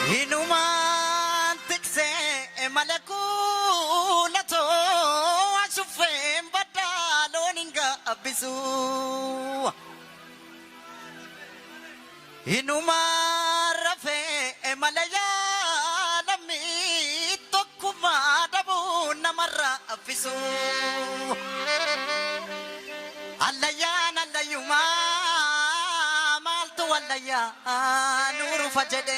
Hinuman tikse malakulato asufem badaloninga abisu Hinuman rafe malaya lami tokkuma dabu namara abisu Allayan allayuma maltu allayan nuru fajede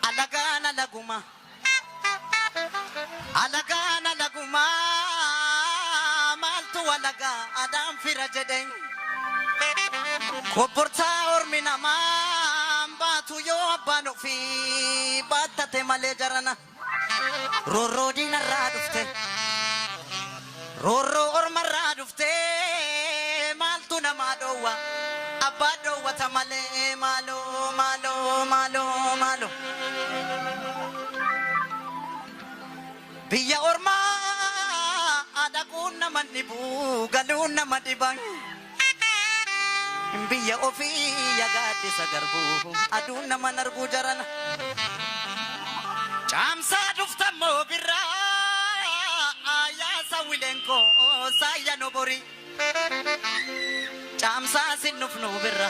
Alagana laguma maltu alaga adam firajeden Koporta ormina batu yo abano fi batate male jarana Roro dina radufte Roro ormara dufte maltu namadowa abado watamale malo Biya orma adakun naman nibu galun naman ibang Biya ofi yagati sa garbu adun naman arbu jaran Chamsa dufta mo birra aya sa wilenko saya nobori Chamsa sinufnu birra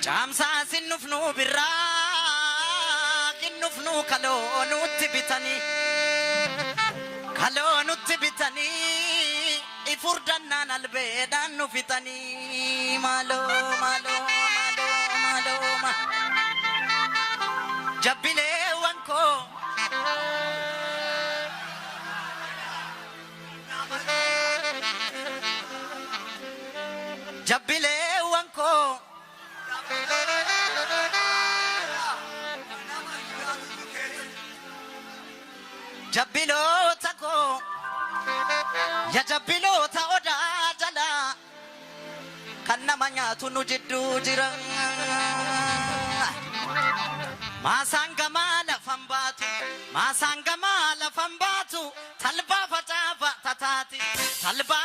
Chamsa sinufnu birra Kinufnu kalonu tibitani ifurdannan albedan nufitani malo Jabbile wanko Jabbilota ko Ya jabbilota oda jala Kan namanya tunu jiddu jirang Masangama la fambatu Talba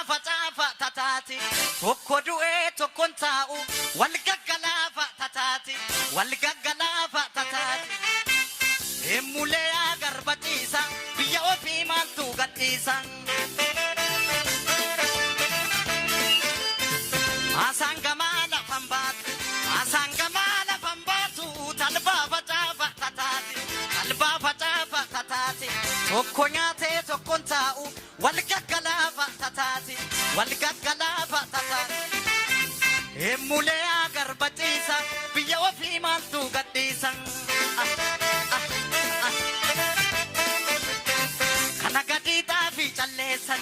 facafa tatati Tokko du'e tokkon ta'u Wal gaggalafa tatati Emule agar batisa biya ofi mantu gatisan Asangama la pambatu talba facafa tatati Tokko nyate tokkon ta'u wal gaggalafa tatati Emule agar batisa biya ofi mantu gatisan Kanagadita fi challesan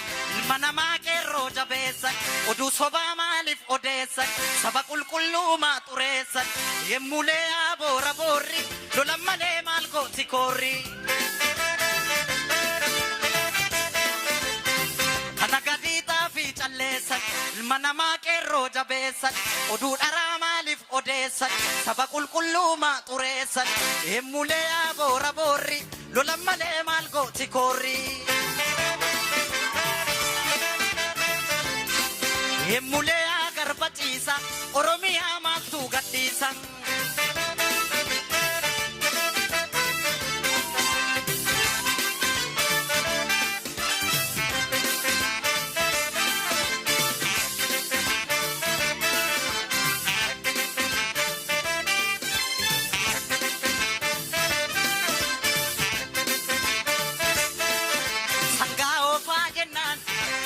manama kerro jabesan odu soba malif odesan sabakul kullu ma turesan yemule abora borri lolamale malko tikori Kanagadita fi challesan manama kerro jabesan odu dara malif odesan sabakul kullu ma turesan yemule abora borri Lolamale malgo tikori Emule agar batisa Oromia maltu gatisan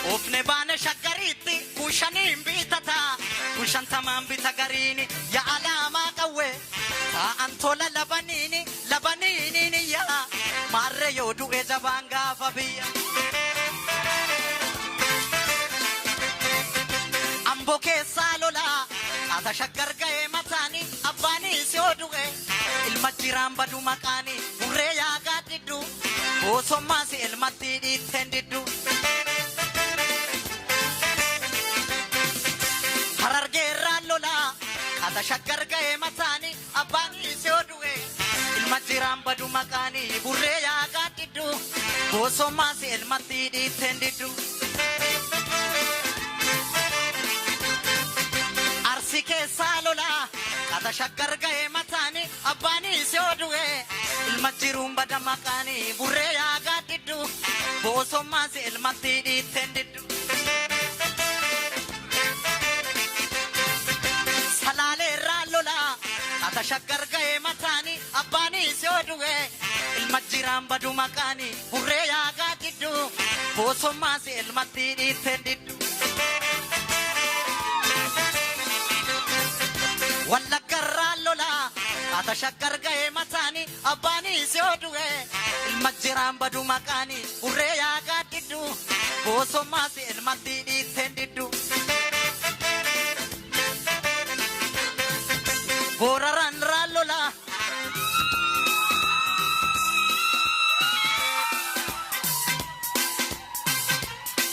Ofne bane shakariti kushanim bitata kushan tamam bitagarini ya alama kawe ta antola labanini ya marre yodu ejabanga fabia amboke salola ata shakar gae matani abani siodu ilmajiram badu makani ure ya gatidu osoma si ilmati ditendidu Harargera lola ata shakar gae matani abani siodu ilmajiram badu makani ure ya gatidu osoma si ilmati ditendidu Arsike salola ata shakar gae matani abani ilmajiruun bada maqaanii burree yaagaa diddu boosommaas ilmatti dhiitteen diddu salaalee irraa lolaa ata shaggar ga'ee mataanii abbaanii si odu'e ilmajiraan badu maqaanii burree yaagaa diddu boosommaas ilmatti dhiitteen diddu wallaggarraa lolaa ata shaggar ga'ee mataanii abbaanii si odu'e ilmajiraan badu maqaanii burree yaagaa diddu boosommaas ilmatti dhiitteen diddu Boraran ralola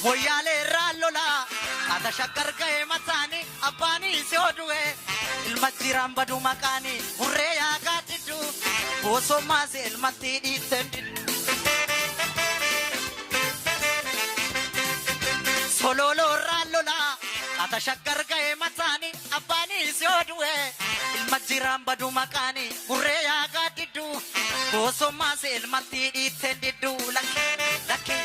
Moyale ralola Ada shakar gae matani Abani si oduwe Ilmajiran badu makani Burre yaagaa diddu Boosommaas ilmatti dhiitteen diddu Sololo ralola Ada shakar gae matani Abani si oduwe ilmajiran badu maqaanii burree yaagaa diddu boosommaas ilmatti dhiitteen diddu lakki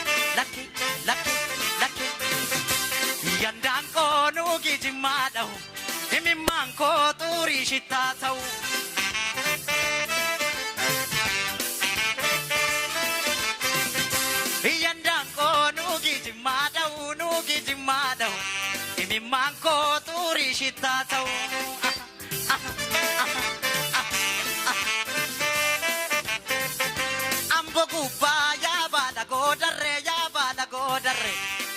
yandaan koo nuugi jimmaa dhahu himimmaan koo xurii shittaa ta'u yandaan koo nuugi jimmaa dhahu himimmaan koo xurii shittaa ta'u Ambo gubba ya bala godarre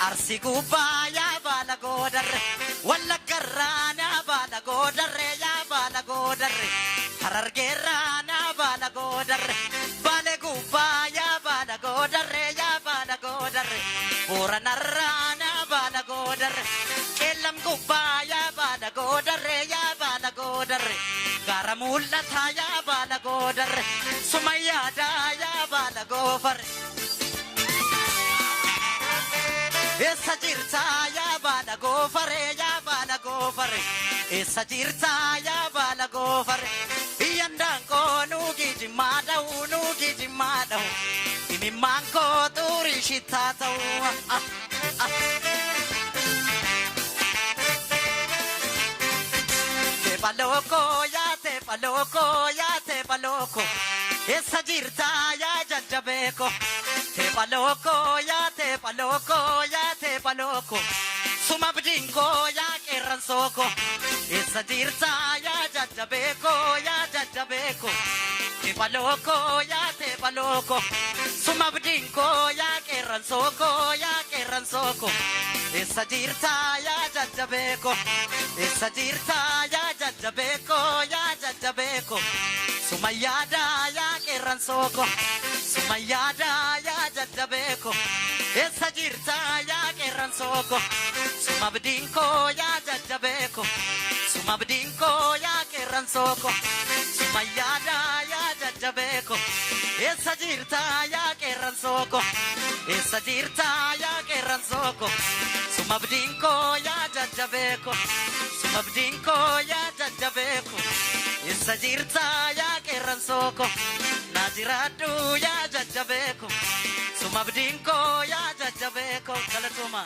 Arsi gubba ya bala godarre Walla garrana bala godarre ya bala godarre Harargerana bala godarre Bale gubba ya bala godarre Boranarrana bala godarre Kellam gubba ya bala godarre Garamullata ya bala godarre Sumayyada ya bala gofare Essa jirta ya bala gofare Essa jirta ya bala gofare Iyandaan koo nuugi jimmaa dhahu Imimmaan koo xurii shittaa ta'u te paloko essa jirta ya jajjabeko te paloko suma bdinko ya qerransoko essa jirta ya jajjabeko te paloko suma bdinko ya qerransoko essa jirta ya jajjabeko Sumayyada ya qerransoko Sumayyada ya jajjabeko essa jirta ya qerransoko Sumabdinko ya jajjabeko Sumabdinko ya qerransoko Sumayyada ya jajjabeko essa jirta ya qerransoko Sumabdinko ya jajjabeko essa jirta ya qerransoko Najiradu ya jajjabeko Sumabdinko ya jajjabeko Galatuma